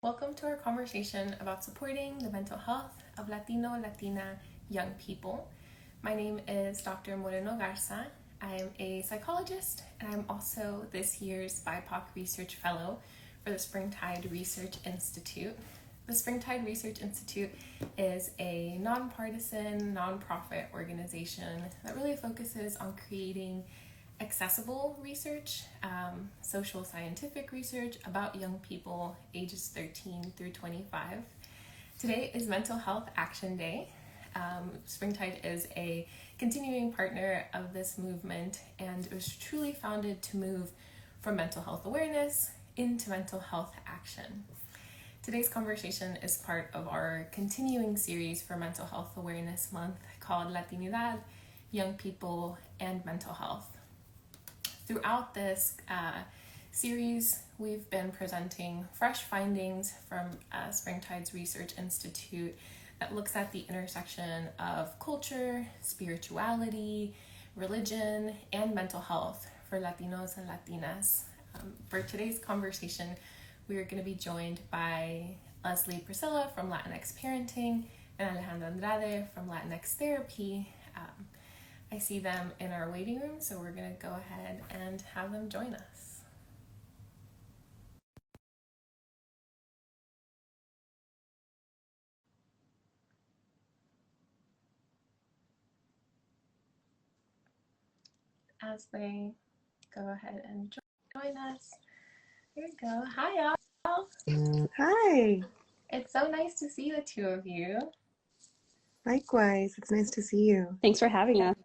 Welcome to our conversation about supporting the mental health of Latino, Latina young people. My name is Dr. Moreno Garza. I am a psychologist and I'm also this year's BIPOC Research Fellow for the Springtide Research Institute. The Springtide Research Institute is a nonpartisan, nonprofit organization that really focuses on creating accessible research, social scientific research about young people ages 13 through 25. Today is Mental Health Action Day. Springtide is a continuing partner of this movement, and it was truly founded to move from mental health awareness into mental health action. Today's conversation is part of our continuing series for Mental Health Awareness Month called Latinidad, Young People, and Mental Health. Throughout this series, we've been presenting fresh findings from Springtide's Research Institute that looks at the intersection of culture, spirituality, religion, and mental health for Latinos and Latinas. For today's conversation, we are going to be joined by Leslie Priscilla from Latinx Parenting and Alejandra Andrade from Latinx Therapy. I see them in our waiting room, so we're going to go ahead and have them join us. As they go ahead and join us. Here we go. Hi, y'all. Hi. It's so nice to see the two of you. Likewise, it's nice to see you. Thanks for having us.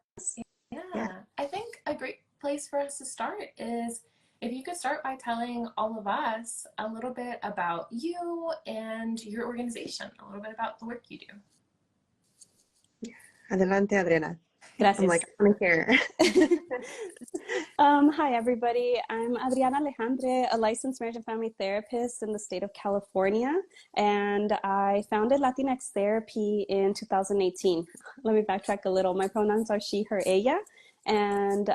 Yeah. I think a great place for us to start is if you could start by telling all of us a little bit about you and your organization, a little bit about the work you do. Adelante, Adriana. Gracias. I'm here. Hi, everybody. I'm Adriana Alejandre, a licensed marriage and family therapist in the state of California, and I founded Latinx Therapy in 2018. Let me backtrack a little. My pronouns are she, her, ella. And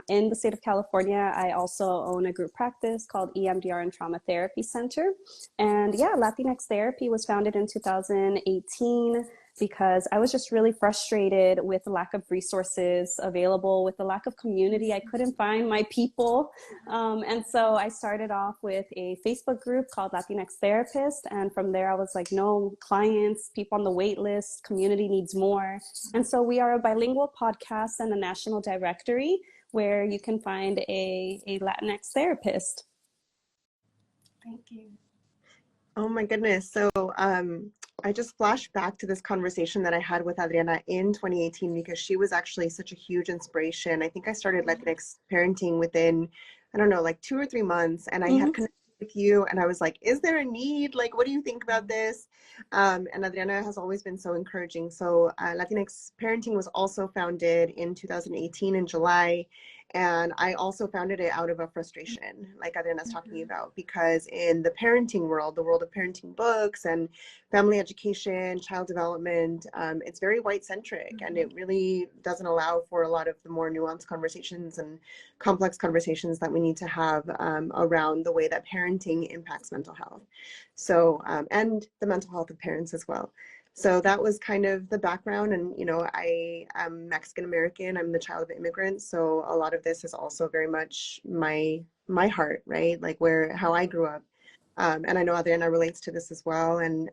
in the state of California, I also own a group practice called EMDR and Trauma Therapy Center. And yeah, Latinx Therapy was founded in 2018 because I was just really frustrated with the lack of resources available, with the lack of community. I couldn't find my people. And so I started off with a Facebook group called Latinx Therapist. And from there, I was like, no clients, people on the wait list, community needs more. And so we are a bilingual podcast and a national directory where you can find a Latinx therapist. Thank you. Oh my goodness. So I just flashed back to this conversation that I had with Adriana in 2018 because she was actually such a huge inspiration. I think I started Latinx parenting within, I don't know, like 2 or 3 months. And I had connected with you and I was like, is there a need? Like, what do you think about this? And Adriana has always been so encouraging. So Latinx Parenting was also founded in 2018 in July. And I also founded it out of a frustration, like Adriana's talking about, because in the parenting world, the world of parenting books and family education, child development, it's very white-centric, and it really doesn't allow for a lot of the more nuanced conversations and complex conversations that we need to have around the way that parenting impacts mental health. So, and the mental health of parents as well. So that was kind of the background. And, you know, I am Mexican American. I'm the child of immigrants. So a lot of this is also very much my heart, right? Like how I grew up. And I know Adriana relates to this as well. And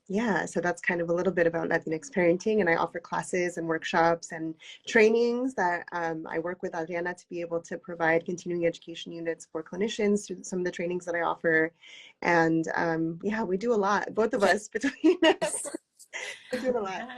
yeah, so that's kind of a little bit about Latinx parenting. And I offer classes and workshops and trainings that I work with Adriana to be able to provide continuing education units for clinicians through some of the trainings that I offer. And yeah, we do a lot, both of us between us. I do a lot.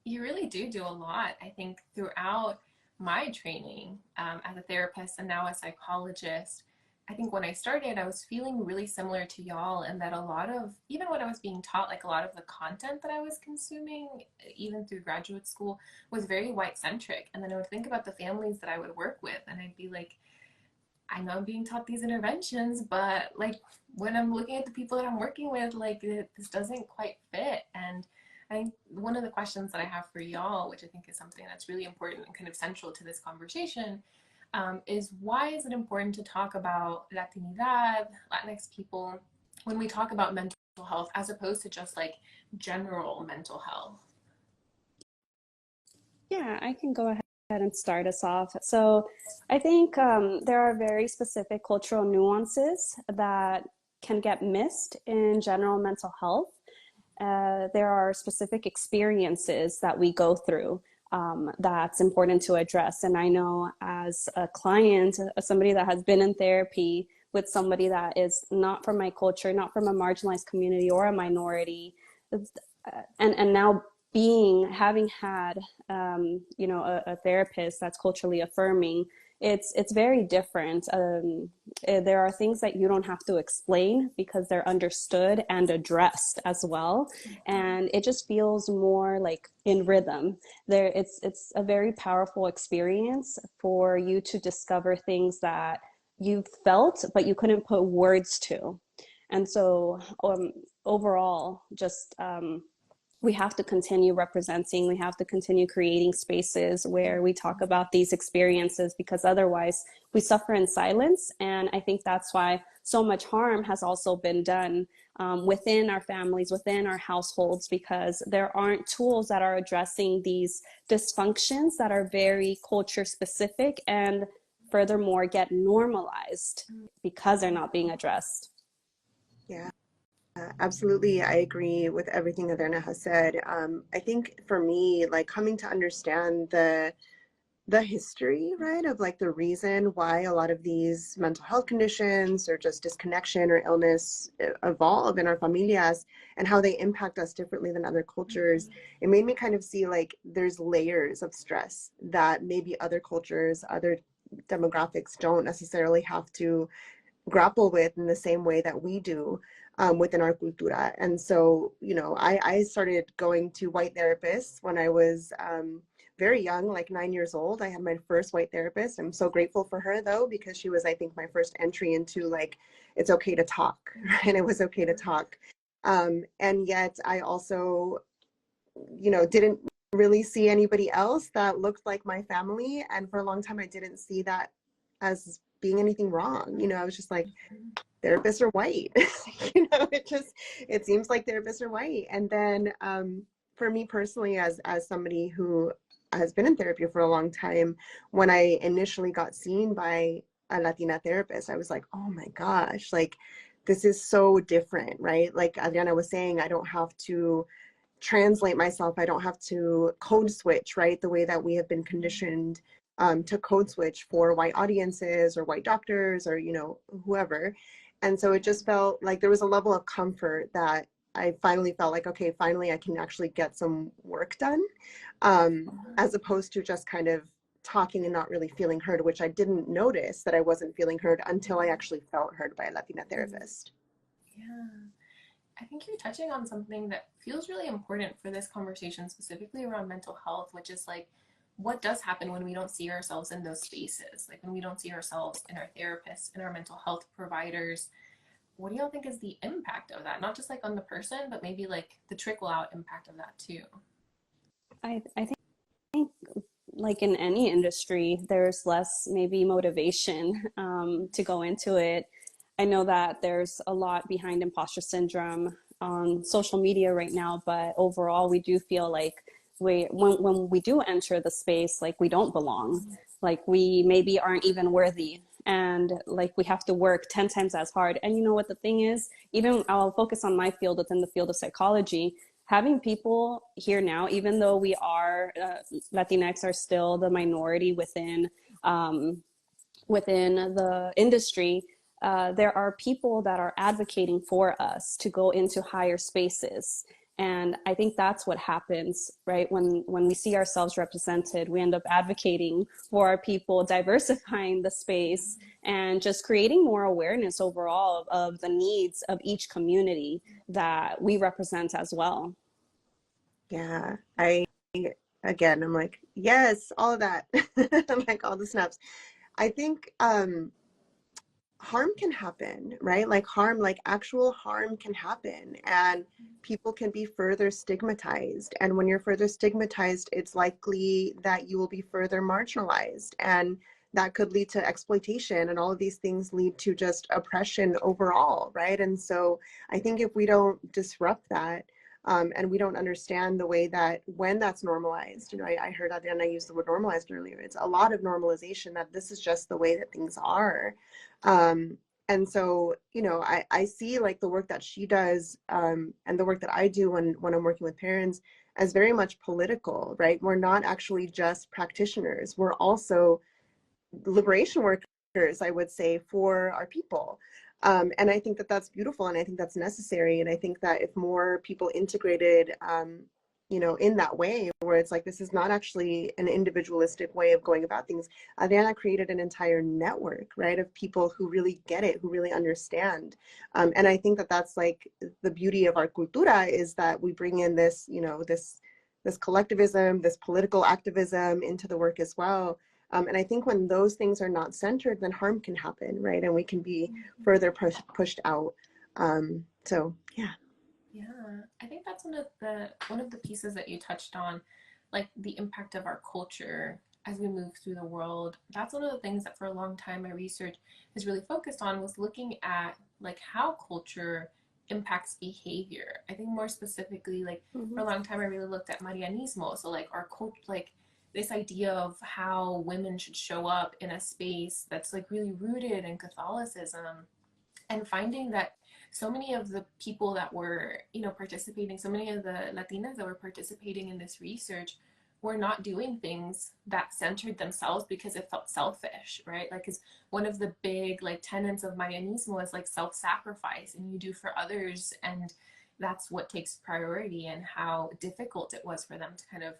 You really do a lot. I think throughout my training as a therapist and now a psychologist, I think when I started, I was feeling really similar to y'all, and that a lot of, even when I was being taught, like a lot of the content that I was consuming, even through graduate school, was very white-centric. And then I would think about the families that I would work with, and I'd be like, I know I'm being taught these interventions, but like when I'm looking at the people that I'm working with, like this doesn't quite fit. And I think one of the questions that I have for y'all, which I think is something that's really important and kind of central to this conversation, is why is it important to talk about Latinidad, Latinx people, when we talk about mental health as opposed to just like general mental health? Yeah, I can go ahead and start us off. So I think there are very specific cultural nuances that can get missed in general mental health. There are specific experiences that we go through that's important to address. And I know as a client, somebody that has been in therapy with somebody that is not from my culture, not from a marginalized community or a minority, and now having had a therapist that's culturally affirming, it's very different. There are things that you don't have to explain because they're understood and addressed as well, and it just feels more like in rhythm. It's a very powerful experience for you to discover things that you felt but you couldn't put words to. And so overall, just we have to continue representing, we have to continue creating spaces where we talk about these experiences, because otherwise we suffer in silence. And I think that's why so much harm has also been done within our families, within our households, because there aren't tools that are addressing these dysfunctions that are very culture specific and furthermore get normalized because they're not being addressed. Yeah. Absolutely, I agree with everything Adriana has said. I think for me, like coming to understand the history, right, of like the reason why a lot of these mental health conditions or just disconnection or illness evolve in our familias and how they impact us differently than other cultures, it made me kind of see like there's layers of stress that maybe other cultures, other demographics don't necessarily have to grapple with in the same way that we do within our cultura. And so, I started going to white therapists when I was very young, like 9 years old. I had my first white therapist. I'm so grateful for her though, because she was, I think, my first entry into like, it's okay to talk, right? It was okay to talk. And yet I also, didn't really see anybody else that looked like my family. And for a long time, I didn't see that as being anything wrong. I was just like, therapists are white. It seems like therapists are white. And then for me personally, as somebody who has been in therapy for a long time, when I initially got seen by a Latina therapist, I was like, oh my gosh, like this is so different, right? Like Adriana was saying, I don't have to translate myself. I don't have to code switch, right? The way that we have been conditioned to code switch for white audiences or white doctors or, whoever. And so it just felt like there was a level of comfort that I finally felt like, okay, finally I can actually get some work done, as opposed to just kind of talking and not really feeling heard, which I didn't notice that I wasn't feeling heard until I actually felt heard by a Latina therapist. Yeah. I think you're touching on something that feels really important for this conversation, specifically around mental health, which is like, what does happen when we don't see ourselves in those spaces? Like when we don't see ourselves in our therapists, in our mental health providers. What do y'all think is the impact of that? Not just like on the person, but maybe like the trickle out impact of that too. I think like in any industry, there's less maybe motivation to go into it. I know that there's a lot behind imposter syndrome on social media right now, but overall, we do feel like when we do enter the space, like we don't belong, like we maybe aren't even worthy, and like we have to work 10 times as hard. And you know what the thing is? Even I'll focus on my field within the field of psychology. Having people here now, even though we are Latinx are still the minority within the industry, there are people that are advocating for us to go into higher spaces. And I think that's what happens, right? When we see ourselves represented, we end up advocating for our people, diversifying the space, and just creating more awareness overall of the needs of each community that we represent as well. Yeah, I'm like, yes, all of that. I'm like all the snaps. I think harm can happen, right? Like actual harm can happen, and people can be further stigmatized. And when you're further stigmatized, it's likely that you will be further marginalized. And that could lead to exploitation, and all of these things lead to just oppression overall, right? And so I think if we don't disrupt that, and we don't understand the way that when that's normalized, I heard Adriana use the word normalized earlier. It's a lot of normalization that this is just the way that things are. And so, I see like the work that she does, and the work that I do when I'm working with parents as very much political, right? We're not actually just practitioners. We're also liberation workers, I would say, for our people. And I think that that's beautiful, and I think that's necessary. And I think that if more people integrated, in that way, where it's like, this is not actually an individualistic way of going about things. Adriana created an entire network, right, of people who really get it, who really understand. And I think that that's like the beauty of our cultura, is that we bring in this, this collectivism, this political activism into the work as well. And I think when those things are not centered, then harm can happen, right? And we can be further pushed out. So yeah. Yeah, I think that's one of the pieces that you touched on, like the impact of our culture as we move through the world. That's one of the things that for a long time my research has really focused on, was looking at like how culture impacts behavior. I think more specifically, like for a long time I really looked at Marianismo, so like our culture, like this idea of how women should show up in a space that's like really rooted in Catholicism, and finding that so many of the people that were, participating, so many of the Latinas that were participating in this research were not doing things that centered themselves because it felt selfish, right? Like, because one of the big like tenets of Marianismo is like self-sacrifice, and you do for others, and that's what takes priority, and how difficult it was for them to kind of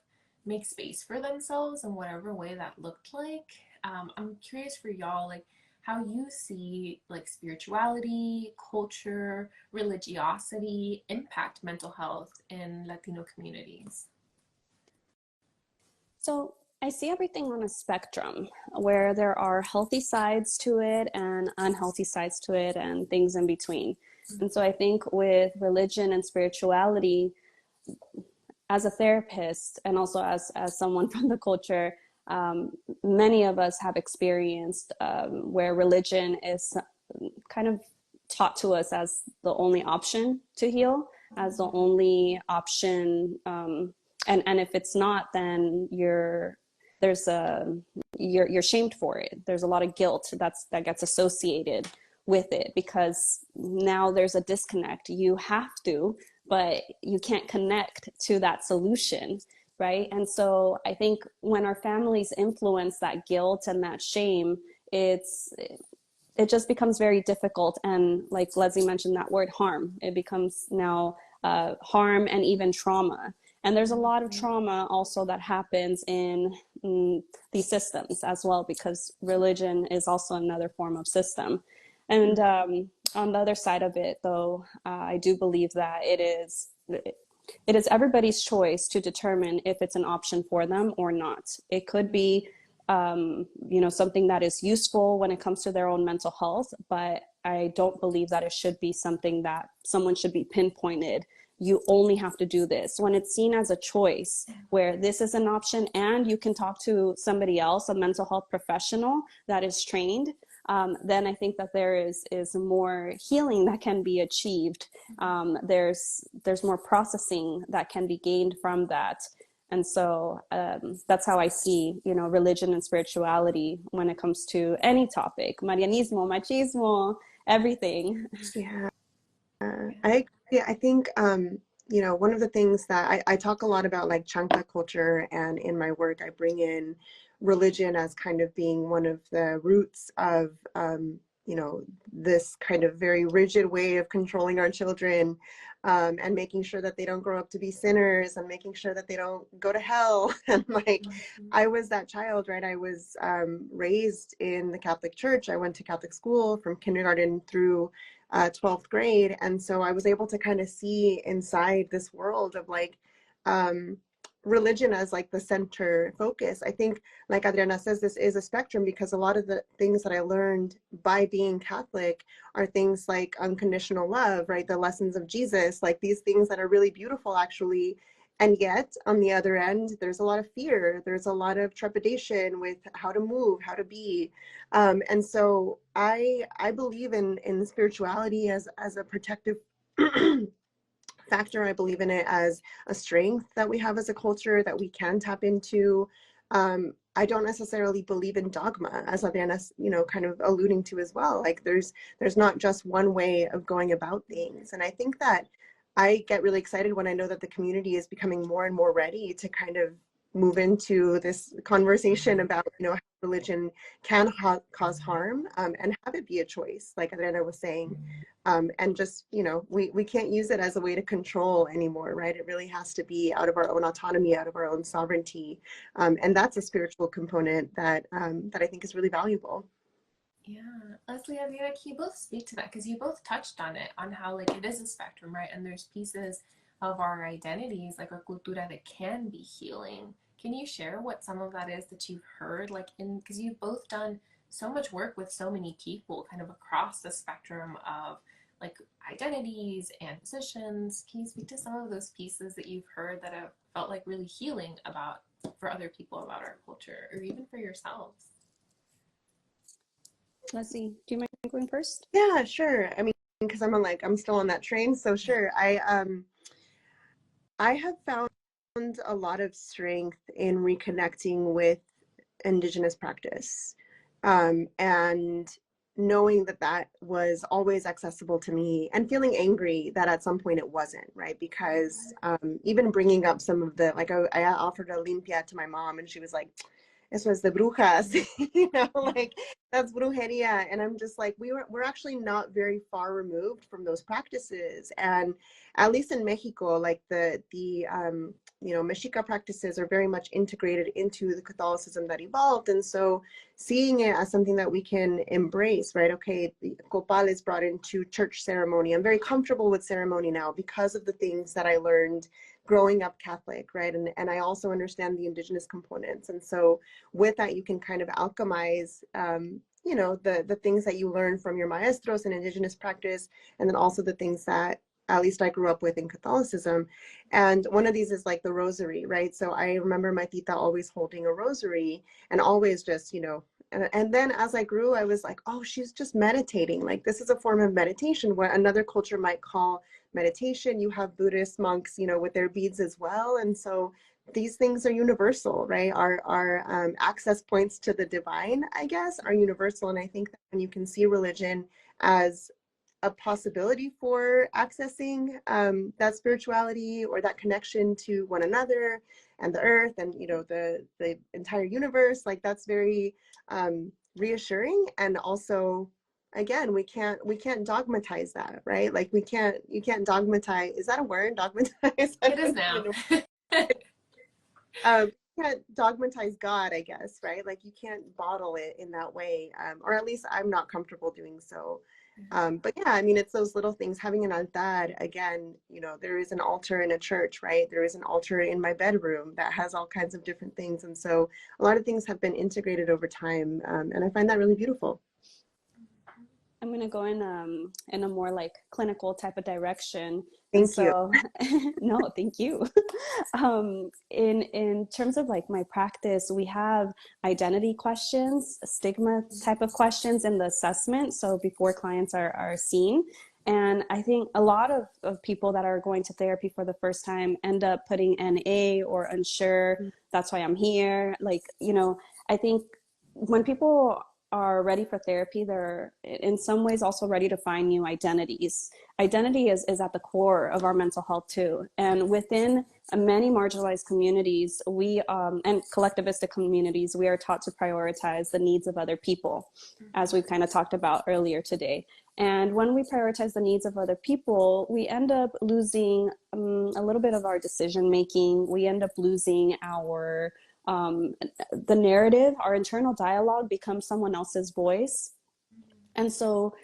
make space for themselves in whatever way that looked like. I'm curious for y'all, like, how you see like spirituality, culture, religiosity impact mental health in Latino communities. So I see everything on a spectrum where there are healthy sides to it and unhealthy sides to it and things in between. And so I think with religion and spirituality, as a therapist and also as someone from the culture, many of us have experienced where religion is kind of taught to us as the only option to heal, as the only option. And if it's not, then you're shamed for it. There's a lot of guilt that gets associated with it, because now there's a disconnect. You have to, but you can't connect to that solution, right? And so I think when our families influence that guilt and that shame, it just becomes very difficult. And like Leslie mentioned, that word harm, it becomes now harm and even trauma. And there's a lot of trauma also that happens in these systems as well, because religion is also another form of system. And on the other side of it, though, I do believe that it is everybody's choice to determine if it's an option for them or not. It could be, something that is useful when it comes to their own mental health, but I don't believe that it should be something that someone should be pinpointed. You only have to do this. When it's seen as a choice, where this is an option and you can talk to somebody else, a mental health professional that is trained, then I think that there is more healing that can be achieved. There's more processing that can be gained from that. And so that's how I see, religion and spirituality when it comes to any topic: Marianismo, machismo, everything. Yeah, I agree. I think, one of the things that I talk a lot about, like chancla culture, and in my work, I bring in religion as kind of being one of the roots of, this kind of very rigid way of controlling our children, and making sure that they don't grow up to be sinners, and making sure that they don't go to hell. And like, I was that child, right? I was raised in the Catholic Church. I went to Catholic school from kindergarten through 12th grade. And so I was able to kind of see inside this world of like religion as like the center focus. I think, like Adriana says, this is a spectrum, because a lot of the things that I learned by being Catholic are things like unconditional love, right? The lessons of Jesus, like these things that are really beautiful actually. And yet, on the other end, there's a lot of fear. There's a lot of trepidation with how to move, how to be. And so I believe in spirituality as a protective factor. I believe in it as a strength that we have as a culture that we can tap into. I don't necessarily believe in dogma, as Adriana's, kind of alluding to as well. Like there's not just one way of going about things. And I think that I get really excited when I know that the community is becoming more and more ready to kind of move into this conversation about, how religion can cause harm, and have it be a choice, like Adriana was saying. And just, we can't use it as a way to control anymore, right? It really has to be out of our own autonomy, out of our own sovereignty. And that's a spiritual component that I think is really valuable. Yeah, Leslie, Adriana, can you both speak to that? Because you both touched on it, on how like it is a spectrum, right? And there's pieces of our identities, like our cultura, that can be healing. Can you share what some of that is that you've heard, like because you've both done so much work with so many people, kind of across the spectrum of like identities and positions. Can you speak to some of those pieces that you've heard that have felt like really healing about for other people about our culture, or even for yourselves? Leslie, do you mind going first? Yeah, sure. I mean, because I'm still on that train, so sure. I have found a lot of strength in reconnecting with Indigenous practice, and knowing that that was always accessible to me, and feeling angry that at some point it wasn't, right? Because even bringing up some of the, like I offered a limpia to my mom and she was like, eso es de brujas, like that's brujeria. And I'm just like, we're actually not very far removed from those practices. And at least in Mexico, like the Mexica practices are very much integrated into the Catholicism that evolved. And so seeing it as something that we can embrace, right? Okay, the copal is brought into church ceremony. I'm very comfortable with ceremony now because of the things that I learned growing up Catholic, right? And I also understand the Indigenous components. And so with that, you can kind of alchemize, the things that you learn from your maestros in Indigenous practice, and then also the things that at least I grew up with in Catholicism. And one of these is like the rosary, right? So I remember my tita always holding a rosary and always just, and then as I grew, I was like, oh, she's just meditating. Like this is a form of meditation, what another culture might call meditation. You have Buddhist monks, with their beads as well. And so these things are universal, right? Our access points to the divine, I guess, are universal. And I think that when you can see religion as a possibility for accessing that spirituality or that connection to one another and the earth and the entire universe, like that's very reassuring. And also, again, we can't dogmatize that, right? Like you can't dogmatize. Is that a word? Dogmatize? It is now. You can't dogmatize God, I guess, right? Like you can't bottle it in that way, or at least I'm not comfortable doing so. But yeah, I mean, it's those little things. Having an altar, again, there is an altar in a church, right? There is an altar in my bedroom that has all kinds of different things. And so a lot of things have been integrated over time. And I find that really beautiful. I'm going to go in a more like clinical type of direction. Thank you. No, thank you. In terms of like my practice, we have identity questions, stigma type of questions in the assessment. So before clients are seen. And I think a lot of people that are going to therapy for the first time end up putting NA or unsure. That's why I'm here. Like, I think when people are ready for therapy, they're in some ways also ready to find new identities. Identity is at the core of our mental health too. And within many marginalized communities, and collectivistic communities, we are taught to prioritize the needs of other people, as we've kind of talked about earlier today. And when we prioritize the needs of other people, we end up losing a little bit of our decision making. We end up losing our the narrative, our internal dialogue becomes someone else's voice. And so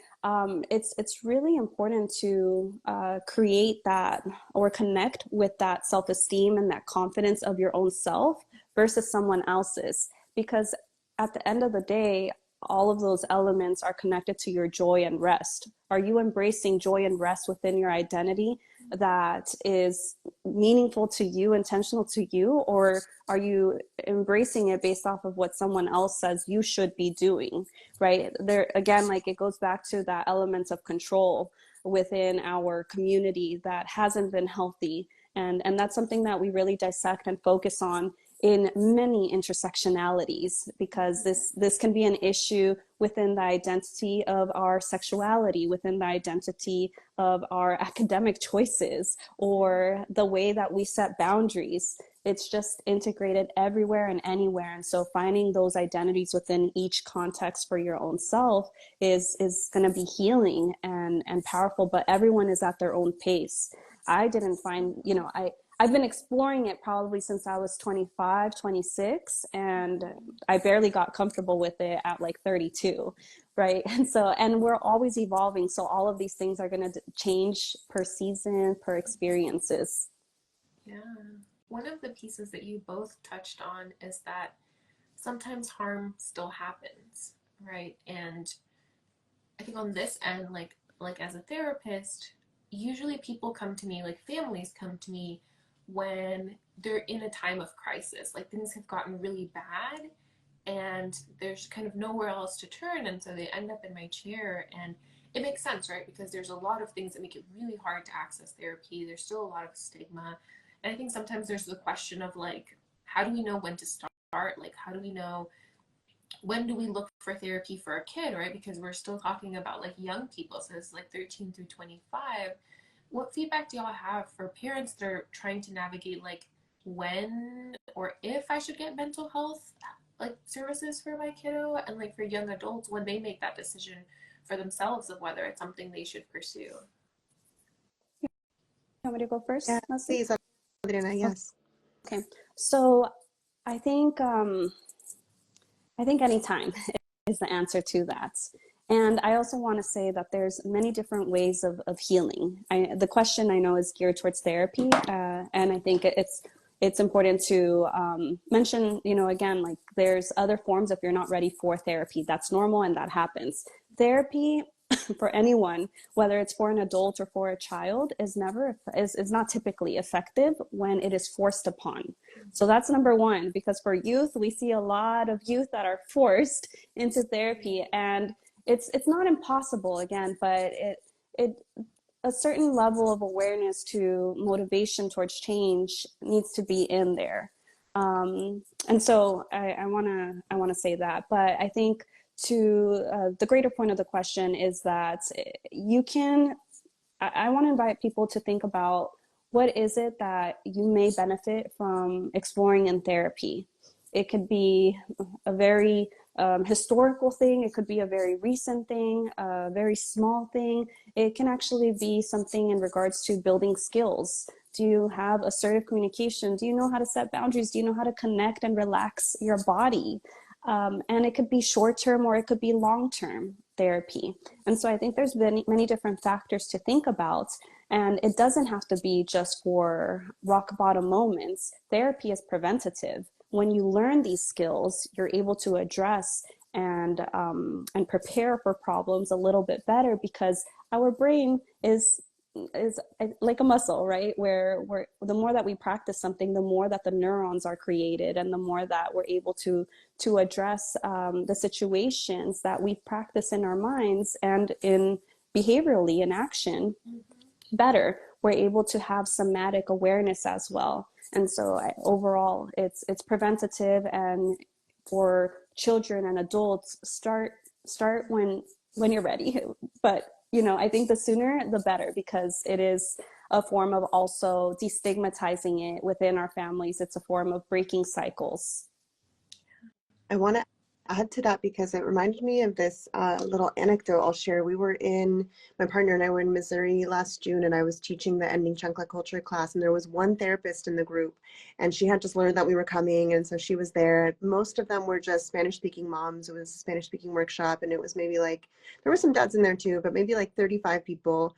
it's really important to create that or connect with that self-esteem and that confidence of your own self versus someone else's. Because at the end of the day, all of those elements are connected to your joy and rest. Are you embracing joy and rest within your identity that is meaningful to you, intentional to you, or are you embracing it based off of what someone else says you should be doing, right? There again, like it goes back to that element of control within our community that hasn't been healthy. And that's something that we really dissect and focus on in many intersectionalities, because this can be an issue within the identity of our sexuality, within the identity of our academic choices, or the way that we set boundaries. It's just integrated everywhere and anywhere. And so finding those identities within each context for your own self is going to be healing and powerful, but everyone is at their own pace. I didn't find, I've been exploring it probably since I was 25, 26, and I barely got comfortable with it at like 32, right? And we're always evolving. So all of these things are going to change per season, per experiences. Yeah. One of the pieces that you both touched on is that sometimes harm still happens, right? And I think on this end, like as a therapist, usually people come to me, like families come to me when they're in a time of crisis, like things have gotten really bad and there's kind of nowhere else to turn, and so they end up in my chair. And it makes sense, right? Because there's a lot of things that make it really hard to access therapy. There's still a lot of stigma. And I think sometimes there's the question of like, how do we know when to start? Like, how do we know, when do we look for therapy for a kid, right? Because we're still talking about like young people, so it's like 13 through 25. What feedback do y'all have for parents that are trying to navigate like when or if I should get mental health like services for my kiddo, and like for young adults when they make that decision for themselves of whether it's something they should pursue? You want me to go first, Yeah, Leslie? please, Adriana, yes. Okay, so I think any time is the answer to that. And I also want to say that there's many different ways of healing. The question I know is geared towards therapy, and I think it's important to mention, again, like there's other forms if you're not ready for therapy. That's normal and that happens. Therapy for anyone, whether it's for an adult or for a child, is not typically effective when it is forced upon. So that's number one, because for youth, we see a lot of youth that are forced into therapy, and it's not impossible, again, but it a certain level of awareness to motivation towards change needs to be in there. And so I want to say that, but I think to the greater point of the question is that I want to invite people to think about, what is it that you may benefit from exploring in therapy? It could be a very historical thing. It could be a very recent thing, a very small thing. It can actually be something in regards to building skills. Do you have assertive communication? Do you know how to set boundaries? Do you know how to connect and relax your body? And it could be short-term or it could be long-term therapy. And so I think there's many different factors to think about. And it doesn't have to be just for rock bottom moments. Therapy is preventative. When you learn these skills, you're able to address and prepare for problems a little bit better, because our brain is like a muscle, right? Where the more that we practice something, the more that the neurons are created, and the more that we're able to address the situations that we practice in our minds and in behaviorally in action better. We're able to have somatic awareness as well. And so overall, it's preventative, and for children and adults, start when you're ready. But I think the sooner the better, because it is a form of also destigmatizing it within our families. It's a form of breaking cycles. I want to add to that because it reminded me of this little anecdote I'll share. My partner and I were in Missouri last June, and I was teaching the Ending Chancla Culture class, and there was one therapist in the group, and she had just learned that we were coming, and so she was there. Most of them were just Spanish-speaking moms. It was a Spanish-speaking workshop, and it was maybe like, there were some dads in there too, but maybe like 35 people.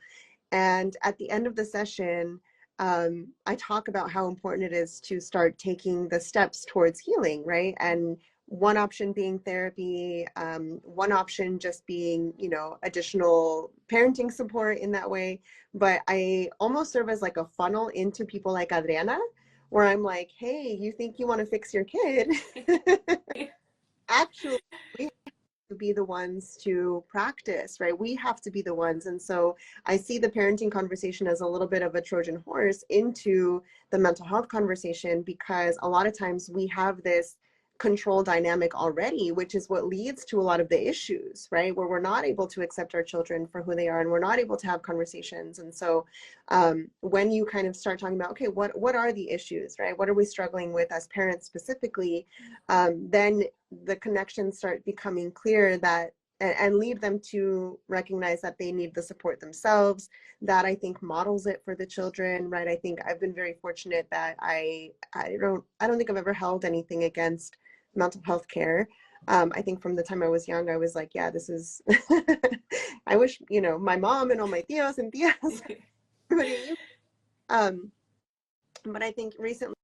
And at the end of the session, I talk about how important it is to start taking the steps towards healing, right? And one option being therapy, one option just being, additional parenting support in that way. But I almost serve as like a funnel into people like Adriana, where I'm like, hey, you think you want to fix your kid? Actually, to be the ones to practice, right? We have to be the ones. And so I see the parenting conversation as a little bit of a Trojan horse into the mental health conversation, because a lot of times we have this control dynamic already, which is what leads to a lot of the issues, right? Where we're not able to accept our children for who they are, and we're not able to have conversations. And so when you kind of start talking about, okay, what are the issues, right? What are we struggling with as parents specifically? Then the connections start becoming clear, that and lead them to recognize that they need the support themselves. That, I think, models it for the children, right? I think I've been very fortunate that I don't think I've ever held anything against mental health care. I think from the time I was young, I was like, yeah, this is I wish, my mom and all my tios and tias everybody. But I think recently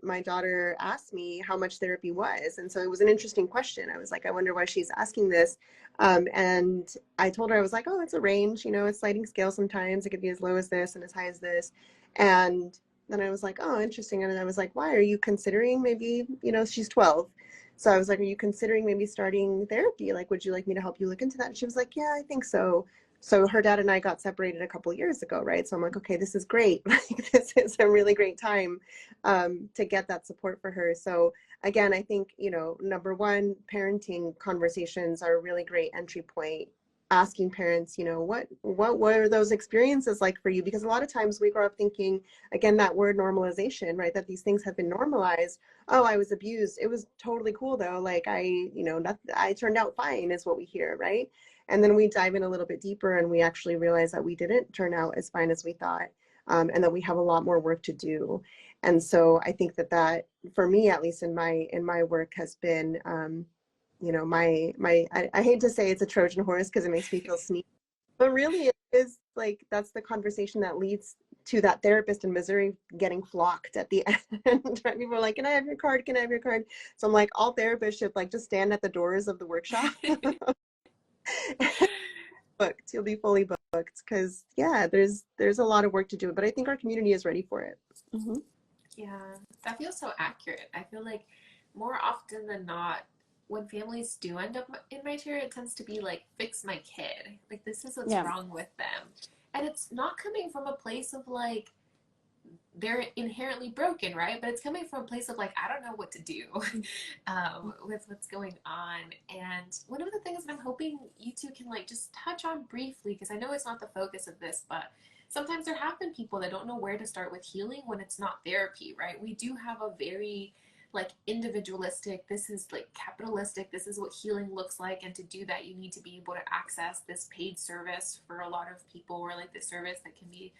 my daughter asked me how much therapy was. And so it was an interesting question. I was like, I wonder why she's asking this. And I told her, I was like, oh, it's a range, it's sliding scale sometimes. It could be as low as this and as high as this. And then I was like, oh, interesting. And I was like, why are you considering maybe, she's 12. So I was like, are you considering maybe starting therapy? Like, would you like me to help you look into that? And she was like, yeah, I think so. So her dad and I got separated a couple of years ago, right? So I'm like, okay, this is great. Like, this is a really great time to get that support for her. So again, I think, number one, parenting conversations are a really great entry point. Asking parents, what were those experiences like for you? Because a lot of times we grow up thinking, again, that word normalization, right? That these things have been normalized. Oh, I was abused. It was totally cool though. Like I turned out fine is what we hear, right? And then we dive in a little bit deeper and we actually realize that we didn't turn out as fine as we thought, and that we have a lot more work to do. And so I think that for me, at least in my work, has been, I hate to say it's a Trojan horse because it makes me feel sneaky, but really it is like, that's the conversation that leads to that therapist in Missouri getting flocked at the end. Right? People are like, can I have your card? Can I have your card? So I'm like, all therapists should like just stand at the doors of the workshop. Booked, you'll be fully booked, because yeah, there's a lot of work to do, but I think our community is ready for it. Mm-hmm. Yeah, that feels so accurate. I feel like more often than not, when families do end up in my chair, it tends to be like, fix my kid. Like, this is what's wrong with them. And it's not coming from a place of like, they're inherently broken, right? But it's coming from a place of like, I don't know what to do with what's going on. And one of the things that I'm hoping you two can like just touch on briefly, because I know it's not the focus of this, but sometimes there have been people that don't know where to start with healing when it's not therapy, right? We do have a very like individualistic, this is like capitalistic, this is what healing looks like, and to do that you need to be able to access this paid service for a lot of people, or like this service that can be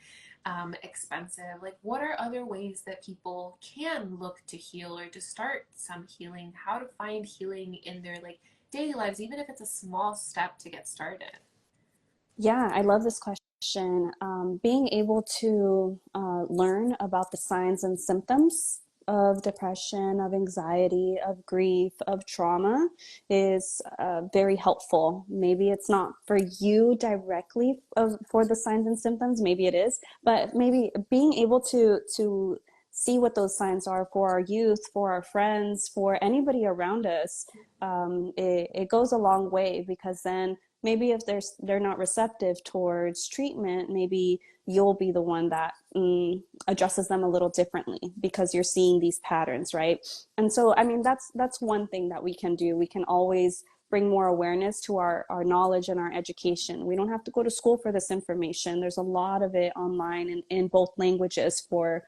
expensive. Like, what are other ways that people can look to heal or to start some healing? How to find healing in their like daily lives, even if it's a small step to get started? Yeah, I love this question. Being able to learn about the signs and symptoms of depression, of anxiety, of grief, of trauma is very helpful. Maybe it's not for you directly for the signs and symptoms, maybe it is, but maybe being able to see what those signs are for our youth, for our friends, for anybody around us, it goes a long way, because then maybe if they're not receptive towards treatment, maybe you'll be the one that addresses them a little differently, because you're seeing these patterns, right? And so, I mean, that's one thing that we can do. We can always bring more awareness to our knowledge and our education. We don't have to go to school for this information. There's a lot of it online in both languages for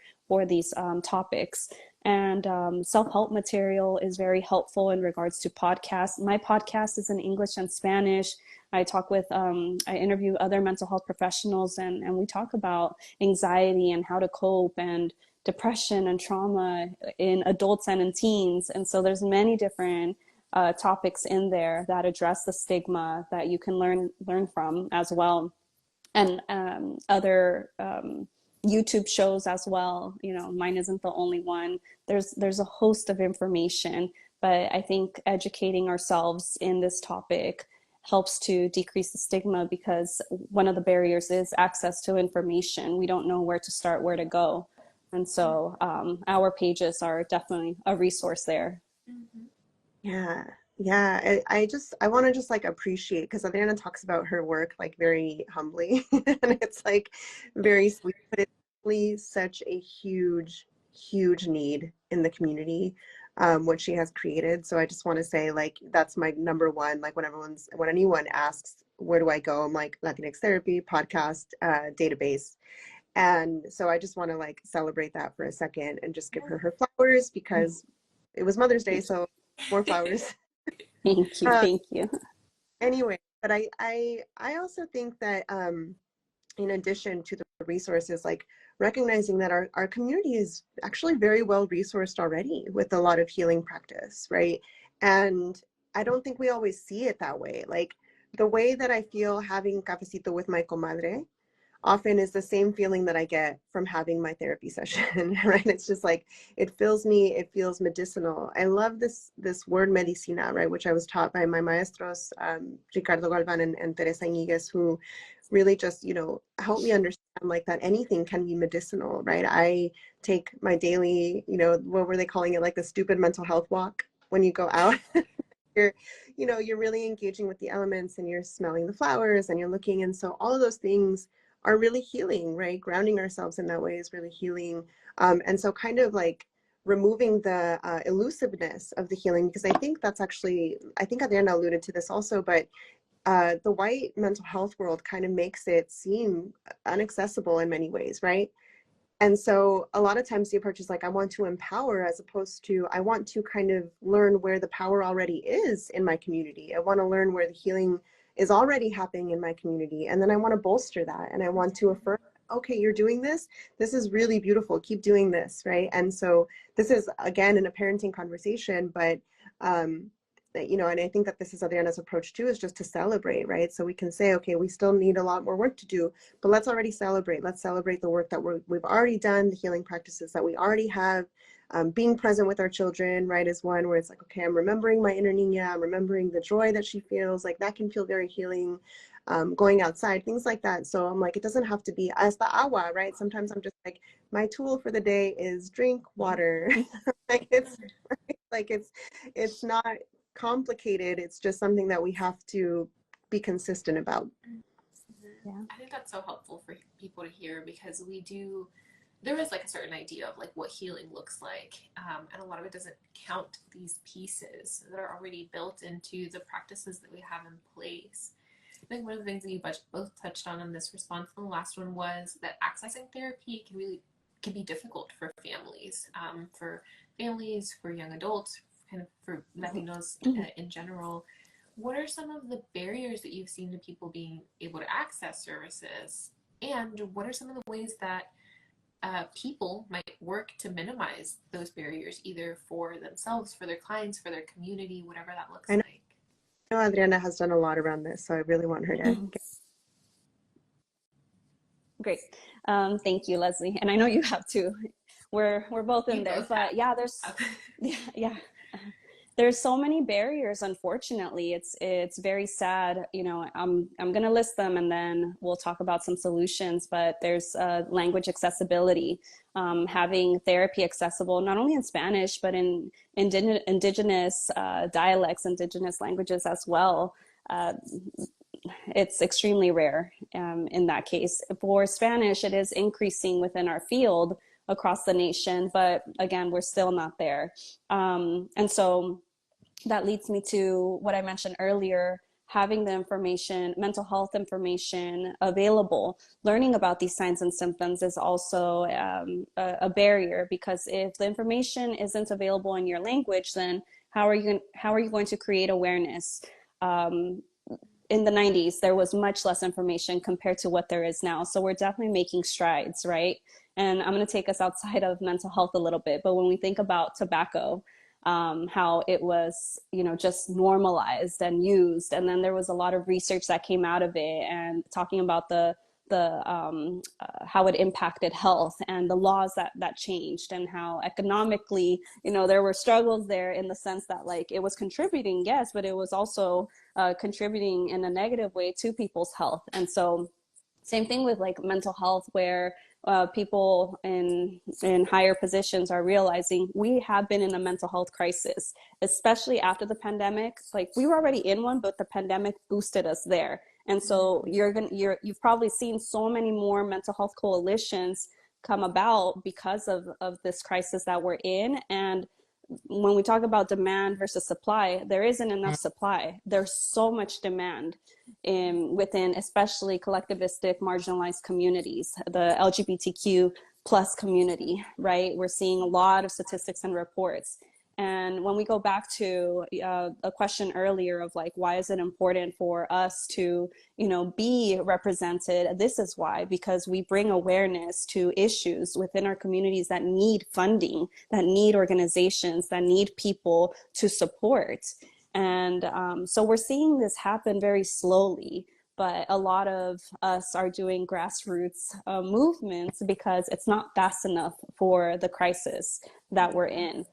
these topics. And self-help material is very helpful in regards to podcasts. My podcast is in English and Spanish. I talk with, I interview other mental health professionals, and we talk about anxiety and how to cope, and depression and trauma in adults and in teens. And so there's many different topics in there that address the stigma that you can learn from as well. And other YouTube shows as well. Mine isn't the only one. There's a host of information, But I think educating ourselves in this topic helps to decrease the stigma, because one of the barriers is access to information. We don't know where to start, where to go. And so our pages are definitely a resource there. Yeah. Yeah. I want to just like appreciate, because Adriana talks about her work like very humbly and it's like very sweet, but it's really such a huge, huge need in the community, what she has created. So I just want to say like, that's my number one, like when anyone asks, where do I go? I'm like Latinx therapy, podcast, database. And so I just want to like celebrate that for a second and just give her flowers, because it was Mother's Day. So more flowers. Thank you. Uh, Thank you. anyway, but I also think that in addition to the resources, like recognizing that our community is actually very well resourced already with a lot of healing practice, right? And I don't think we always see it that way. Like the way that I feel having cafecito with my comadre often is the same feeling that I get from having my therapy session, right? It's just like, it fills me, it feels medicinal. I love this word medicina, right? Which I was taught by my maestros, Ricardo Galvan and Teresa Iniguez, who really just, help me understand like that anything can be medicinal, right? I take my daily, what were they calling it? Like the stupid mental health walk when you go out. you're you're really engaging with the elements and you're smelling the flowers and you're looking, and so all of those things are really healing, right? Grounding ourselves in that way is really healing. And so kind of like removing the elusiveness of the healing, because I think that's actually, I think Adriana alluded to this also, but the white mental health world kind of makes it seem inaccessible in many ways, right? And so a lot of times the approach is like, I want to empower, as opposed to, I want to kind of learn where the power already is in my community. I want to learn where the healing is already happening in my community. And then I want to bolster that. And I want to affirm, okay, you're doing this. This is really beautiful. Keep doing this, right? And so this is, again, in a parenting conversation, but and I think that this is Adriana's approach too, is just to celebrate, right? So we can say, okay, we still need a lot more work to do, but let's already celebrate. Let's celebrate the work that we've already done, the healing practices that we already have. Being present with our children, right, is one where it's like, okay, I'm remembering my inner niña, I'm remembering the joy that she feels, like that can feel very healing. Going outside, things like that. So I'm like, it doesn't have to be hasta agua, right? Sometimes I'm just like, my tool for the day is drink water. like it's like it's not complicated. It's just something that we have to be consistent about. Yeah. I think that's so helpful for people to hear, because there is like a certain idea of like what healing looks like, and a lot of it doesn't count these pieces that are already built into the practices that we have in place. I think one of the things that you both touched on in this response, and the last one, was that accessing therapy can be difficult for families, for young adults, kind of for Latinos in general. What are some of the barriers that you've seen to people being able to access services, and what are some of the ways that people might work to minimize those barriers, either for themselves, for their clients, for their community, whatever that looks like? I know Adriana has done a lot around this, so I really want her to get. Great. Thank you, Leslie. And I know you have too. We're both in there, but yeah, yeah. There's so many barriers, unfortunately. It's very sad. I'm gonna list them and then we'll talk about some solutions. But there's language accessibility, having therapy accessible not only in Spanish but in indigenous dialects, indigenous languages as well. It's extremely rare in that case. For Spanish, it is increasing within our field across the nation, but again, we're still not there. And so that leads me to what I mentioned earlier, having the information, mental health information available. Learning about these signs and symptoms is also a barrier, because if the information isn't available in your language, then how are you going to create awareness? In the 90s, there was much less information compared to what there is now. So we're definitely making strides, right? And I'm going to take us outside of mental health a little bit. But when we think about tobacco, how it was, just normalized and used. And then there was a lot of research that came out of it and talking about the how it impacted health and the laws that changed, and how economically, there were struggles there in the sense that like it was contributing, yes, but it was also contributing in a negative way to people's health. And so same thing with like mental health, where people in higher positions are realizing we have been in a mental health crisis, especially after the pandemic. Like we were already in one, but the pandemic boosted us there. And so you've probably seen so many more mental health coalitions come about because of this crisis that we're in. And when we talk about demand versus supply, there isn't enough supply. There's so much demand within especially collectivistic marginalized communities, the LGBTQ plus community, right? We're seeing a lot of statistics and reports. And when we go back to a question earlier of like, why is it important for us to, be represented? This is why, because we bring awareness to issues within our communities that need funding, that need organizations, that need people to support. And so we're seeing this happen very slowly, but a lot of us are doing grassroots movements because it's not fast enough for the crisis that we're in.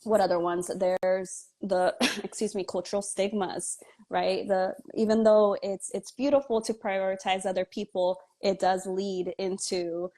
What other ones? There's the cultural stigmas, right? Even though it's beautiful to prioritize other people, it does lead into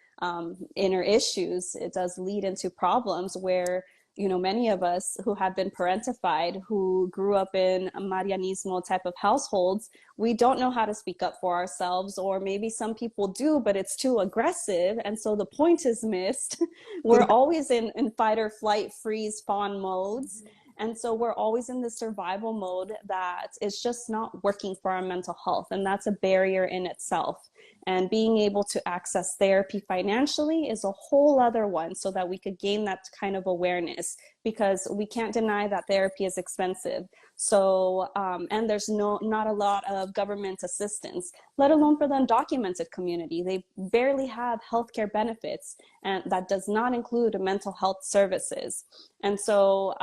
inner issues. It does lead into problems where many of us who have been parentified, who grew up in a Marianismo type of households, we don't know how to speak up for ourselves, or maybe some people do, but it's too aggressive. And so the point is missed. We're always in fight or flight, freeze, fawn modes. And so we're always in this survival mode that is just not working for our mental health. And that's a barrier in itself. And being able to access therapy financially is a whole other one, so that we could gain that kind of awareness, because we can't deny that therapy is expensive. So, and there's not a lot of government assistance, let alone for the undocumented community. They barely have healthcare benefits, and that does not include mental health services. And so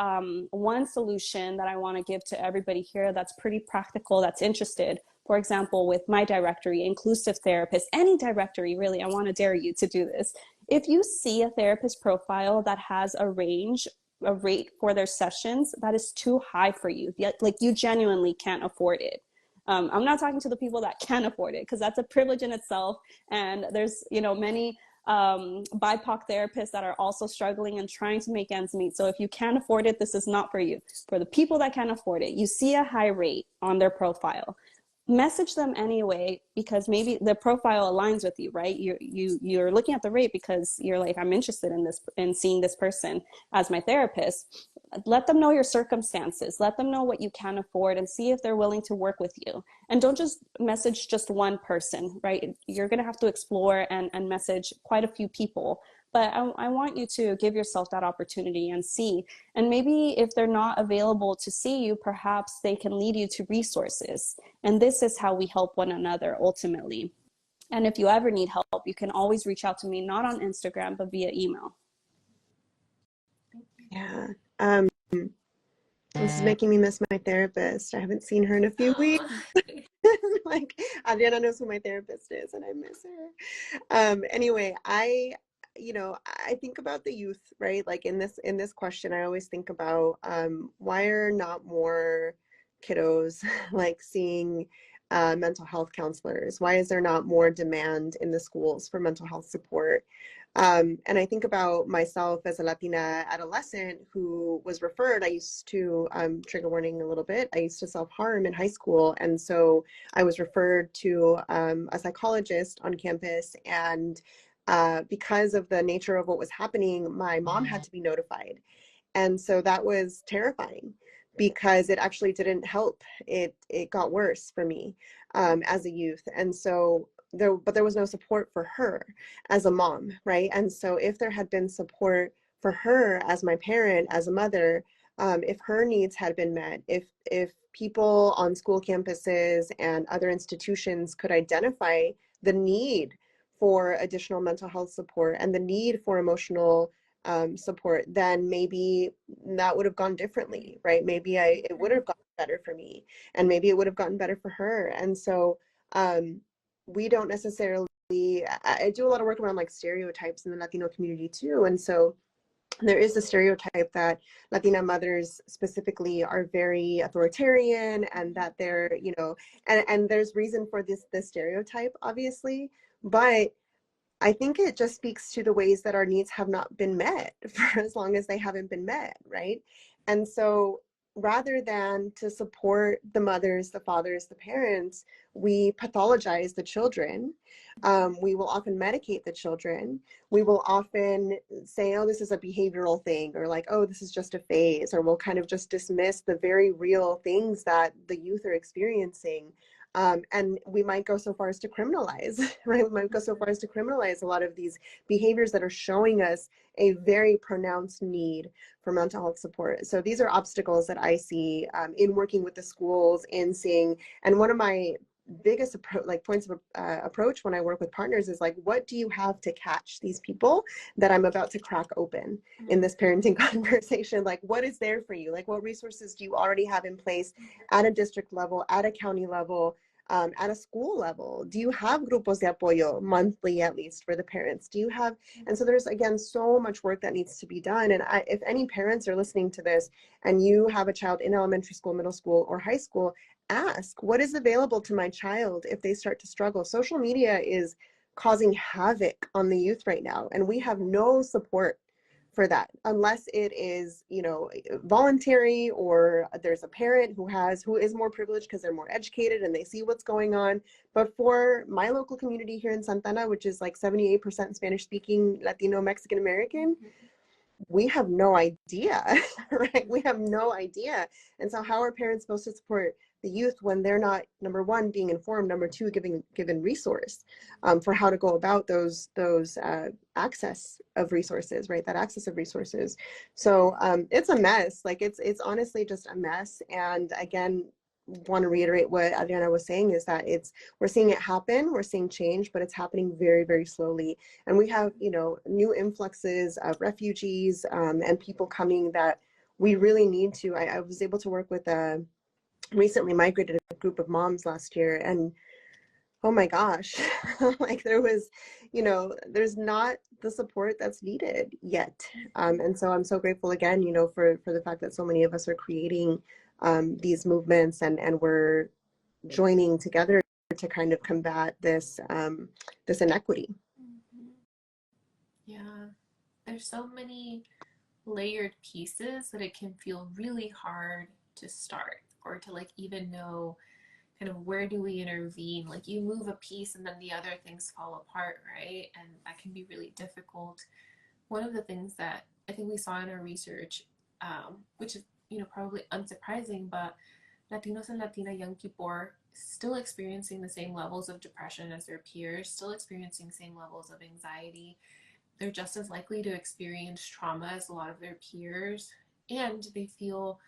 one solution that I want to give to everybody here that's pretty practical, that's interested, for example, with my directory, inclusive therapist, any directory, really, I want to dare you to do this. If you see a therapist profile that has a rate for their sessions that is too high for you, like you genuinely can't afford it. I'm not talking to the people that can afford it, because that's a privilege in itself. And there's, many BIPOC therapists that are also struggling and trying to make ends meet. So if you can't afford it, this is not for you. For the people that can afford it, you see a high rate on their profile, message them anyway, because maybe the profile aligns with you, right? You're looking at the rate because you're like, I'm interested in this, in seeing this person as my therapist. Let them know your circumstances, let them know what you can afford, and see if they're willing to work with you. And don't just message just one person, right? You're going to have to explore and message quite a few people. But I want you to give yourself that opportunity and see. And maybe if they're not available to see you, perhaps they can lead you to resources. And this is how we help one another ultimately. And if you ever need help, you can always reach out to me, not on Instagram, but via email. Yeah. This is making me miss my therapist. I haven't seen her in a few weeks. Like, Adriana knows who my therapist is, and I miss her. Anyway, I think about the youth, right? Like in this question, I always think about why are not more kiddos like seeing mental health counselors? Why is there not more demand in the schools for mental health support? And I think about myself as a Latina adolescent who was referred. I used to, trigger warning a little bit, I used to self-harm in high school. And so I was referred to a psychologist on campus. And because of the nature of what was happening, my mom had to be notified. And so that was terrifying because it actually didn't help. It got worse for me as a youth. And so there was no support for her as a mom, right? And so if there had been support for her as my parent, as a mother, if her needs had been met, if people on school campuses and other institutions could identify the need for additional mental health support and the need for emotional support, then maybe that would have gone differently, right? Maybe it would have gotten better for me, and maybe it would have gotten better for her. And so we don't necessarily, I do a lot of work around like stereotypes in the Latino community too. And so there is a stereotype that Latina mothers specifically are very authoritarian, and that they're, you know, and there's reason for this stereotype, obviously, but I think it just speaks to the ways that our needs have not been met for as long as they haven't been met, right? And so rather than to support the mothers, the fathers, the parents, we pathologize the children. We will often medicate the children. We will often say, oh, this is a behavioral thing, or like, oh, this is just a phase, or we'll kind of just dismiss the very real things that the youth are experiencing. And we might go so far as to criminalize, right? We might go so far as to criminalize a lot of these behaviors that are showing us a very pronounced need for mental health support. So these are obstacles that I see in working with the schools, in seeing, and one of my biggest points of approach when I work with partners is like, what do you have to catch these people that I'm about to crack open in this parenting conversation? Like, what is there for you? Like, what resources do you already have in place at a district level, at a county level, at a school level? Do you have grupos de apoyo monthly, at least, for the parents? Do you have, and so there's, again, so much work that needs to be done. And if any parents are listening to this and you have a child in elementary school, middle school, or high school, ask, what is available to my child if they start to struggle? Social media is causing havoc on the youth right now, and we have no support for that unless it is, you know, voluntary, or there's a parent who is more privileged because they're more educated and they see what's going on. But for my local community here in Santana, which is like 78% Spanish speaking Latino Mexican American, we have no idea, right? We have no idea. And so how are parents supposed to support the youth when they're not, number one, being informed, number two, given resource for how to go about those access of resources, right? That access of resources. So it's a mess. Like it's honestly just a mess. And again, want to reiterate what Adriana was saying, is that we're seeing it happen, we're seeing change, but it's happening very, very slowly. And we have, you know, new influxes of refugees and people coming that we really need to. I was able to work with a recently migrated group of moms last year, and oh my gosh, like there was, you know, there's not the support that's needed yet. And so I'm so grateful again, you know, for the fact that so many of us are creating these movements, and we're joining together to kind of combat this this inequity. Yeah, there's so many layered pieces that it can feel really hard to start, or to like even know kind of where do we intervene. Like you move a piece and then the other things fall apart, right? And that can be really difficult. One of the things that I think we saw in our research, which is, you know, probably unsurprising, but Latinos and Latina young people are still experiencing the same levels of depression as their peers, still experiencing same levels of anxiety. They're just as likely to experience trauma as a lot of their peers, and they feel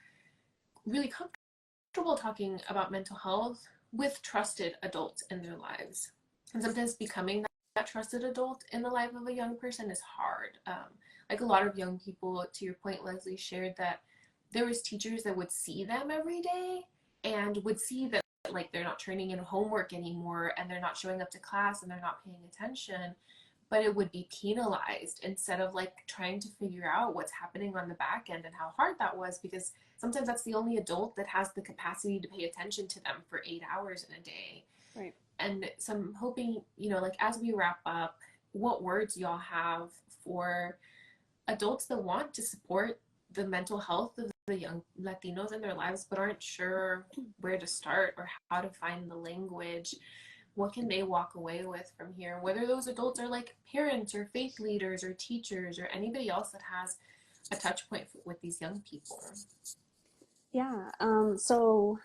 really comfortable talking about mental health with trusted adults in their lives. And sometimes becoming that trusted adult in the life of a young person is hard. Like a lot of young people, to your point, Leslie, shared that there was teachers that would see them every day and would see that like they're not turning in homework anymore, and they're not showing up to class, and they're not paying attention, but it would be penalized instead of like trying to figure out what's happening on the back end and how hard that was, because sometimes that's the only adult that has the capacity to pay attention to them for 8 hours in a day. Right. And so I'm hoping, you know, like as we wrap up, what words y'all have for adults that want to support the mental health of the young Latinos in their lives, but aren't sure where to start or how to find the language. What can they walk away with from here? Whether those adults are like parents or faith leaders or teachers or anybody else that has a touch point with these young people. Yeah. So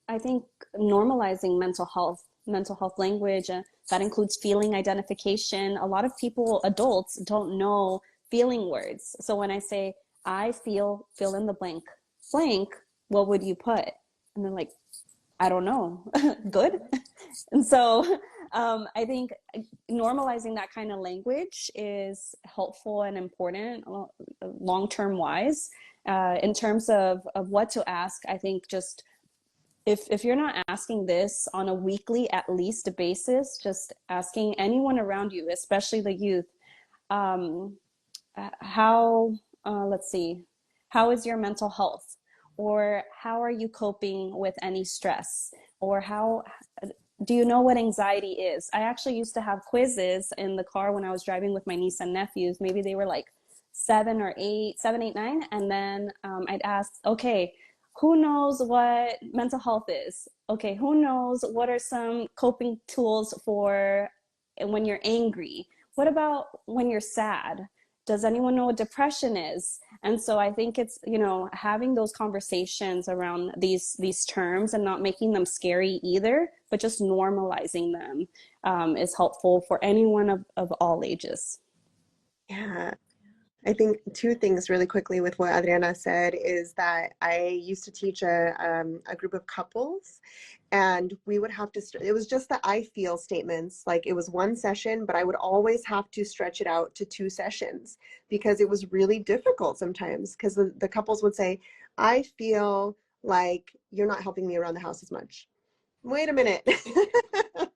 I think normalizing mental health language, that includes feeling identification. A lot of people, adults, don't know feeling words. So when I say, I feel, fill in the blank, what would you put? And they're like, I don't know. Good. And so I think normalizing that kind of language is helpful and important long-term wise. In terms of what to ask, I think just if you're not asking this on a weekly at least basis, just asking anyone around you, especially the youth, um, how let's see, how is your mental health, or how are you coping with any stress, or how do you know what anxiety is? I actually used to have quizzes in the car when I was driving with my niece and nephews. Maybe they were like 7, 8, 9, and then I'd ask, okay, who knows what mental health is? Okay, who knows what are some coping tools for when you're angry? What about when you're sad? Does anyone know what depression is? And so I think it's, you know, having those conversations around these terms and not making them scary either, but just normalizing them is helpful for anyone of all ages. Yeah. I think two things really quickly with what Adriana said is that I used to teach a group of couples, and we would have to, it was just the I feel statements. Like it was one session, but I would always have to stretch it out to 2 sessions because it was really difficult sometimes because the couples would say, I feel like you're not helping me around the house as much. Wait a minute.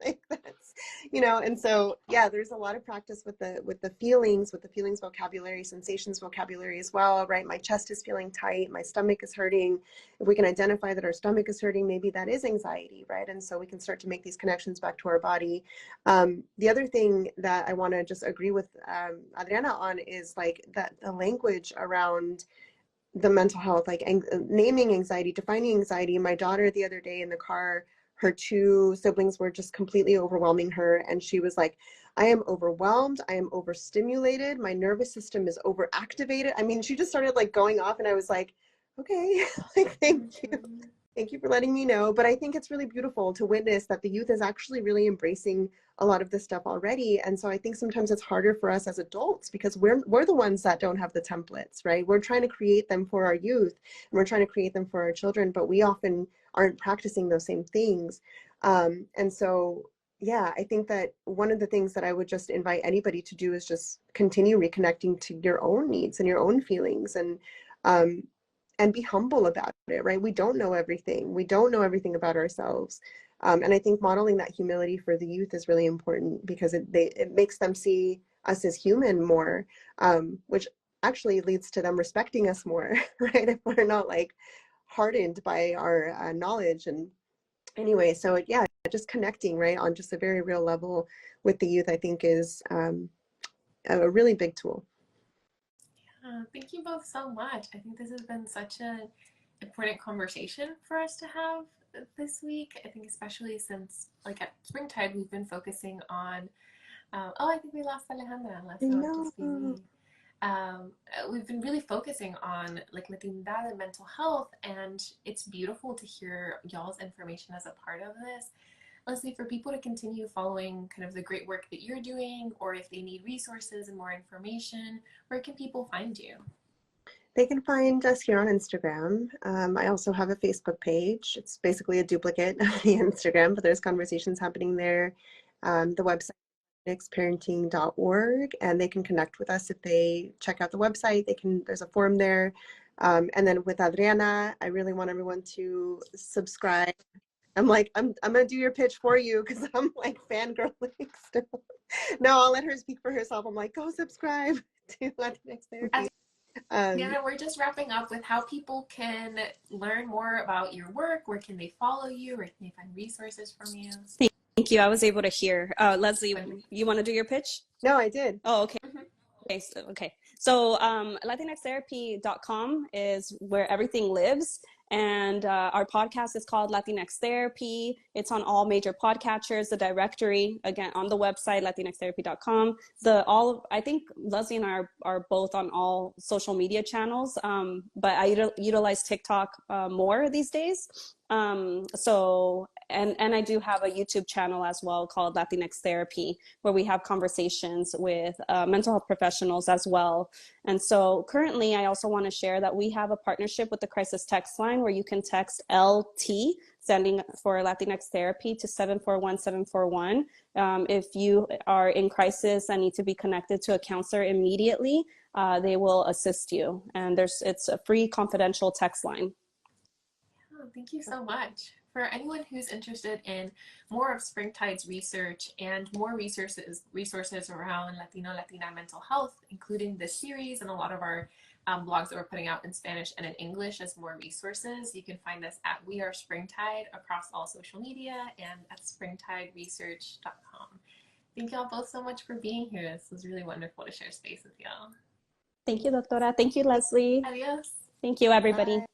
Like that's, you know, and so yeah, there's a lot of practice with the feelings, vocabulary, sensations vocabulary as well, right? My chest is feeling tight, my stomach is hurting. If we can identify that our stomach is hurting, maybe that is anxiety, right? And so we can start to make these connections back to our body. The other thing that I want to just agree with Adriana on is like that the language around the mental health, like naming anxiety, defining anxiety. My daughter the other day in the car, her 2 siblings were just completely overwhelming her. And she was like, I am overwhelmed. I am overstimulated. My nervous system is overactivated. I mean, she just started like going off and I was like, okay, like, thank you. Thank you for letting me know. But I think it's really beautiful to witness that the youth is actually really embracing a lot of this stuff already. And so I think sometimes it's harder for us as adults because we're the ones that don't have the templates, right? We're trying to create them for our youth and we're trying to create them for our children, but we often aren't practicing those same things. And so, yeah, I think that one of the things that I would just invite anybody to do is just continue reconnecting to your own needs and your own feelings um, and be humble about it, right? We don't know everything. We don't know everything about ourselves. And I think modeling that humility for the youth is really important because it makes them see us as human more, which actually leads to them respecting us more, right? If we're not like hardened by our knowledge. And anyway, so yeah, just connecting, right, on just a very real level with the youth, I think is a really big tool. Thank you both so much. I think this has been such an important conversation for us to have this week. I think especially since like at Springtide, we've been focusing on, oh, I think we lost Alejandra. I So know. just be me. We've been really focusing on like Latinidad and mental health, and it's beautiful to hear y'all's information as a part of this. Leslie, for people to continue following kind of the great work that you're doing, or if they need resources and more information, where can people find you? They can find us here on Instagram. I also have a Facebook page. It's basically a duplicate of the Instagram, but there's conversations happening there. The website parenting.org, and they can connect with us if they check out the website. There's a form there. And then with Adriana, I really want everyone to subscribe. I'm gonna do your pitch for you because I'm like fangirling still. No, I'll let her speak for herself. I'm like, go subscribe to Latinx Therapy. Yeah, we're just wrapping up with how people can learn more about your work. Where can they follow you? Where can they find resources from you? Thank you. I was able to hear. Leslie, you want to do your pitch? No, I did. Oh, okay. Okay. So latinxtherapy.com is where everything lives. And our podcast is called Latinx Therapy. It's on all major podcatchers, the directory, again, on the website, latinxtherapy.com. I think Leslie and I are both on all social media channels, but I utilize TikTok more these days. And I do have a YouTube channel as well called Latinx Therapy, where we have conversations with mental health professionals as well. And so currently, I also want to share that we have a partnership with the Crisis Text Line where you can text LT, standing for Latinx Therapy, to 741-741. If you are in crisis and need to be connected to a counselor immediately, they will assist you. And it's a free confidential text line. Oh, thank you so much For anyone who's interested in more of Springtide's research and more resources around Latino, Latina mental health, including this series and a lot of our blogs that we're putting out in Spanish and in English as more resources, you can find us at We Are Springtide across all social media and at springtideresearch.com. Thank y'all both so much for being here. This was really wonderful to share space with y'all. Thank you, Doctora. Thank you, Leslie. Adios. Thank you, everybody. Bye.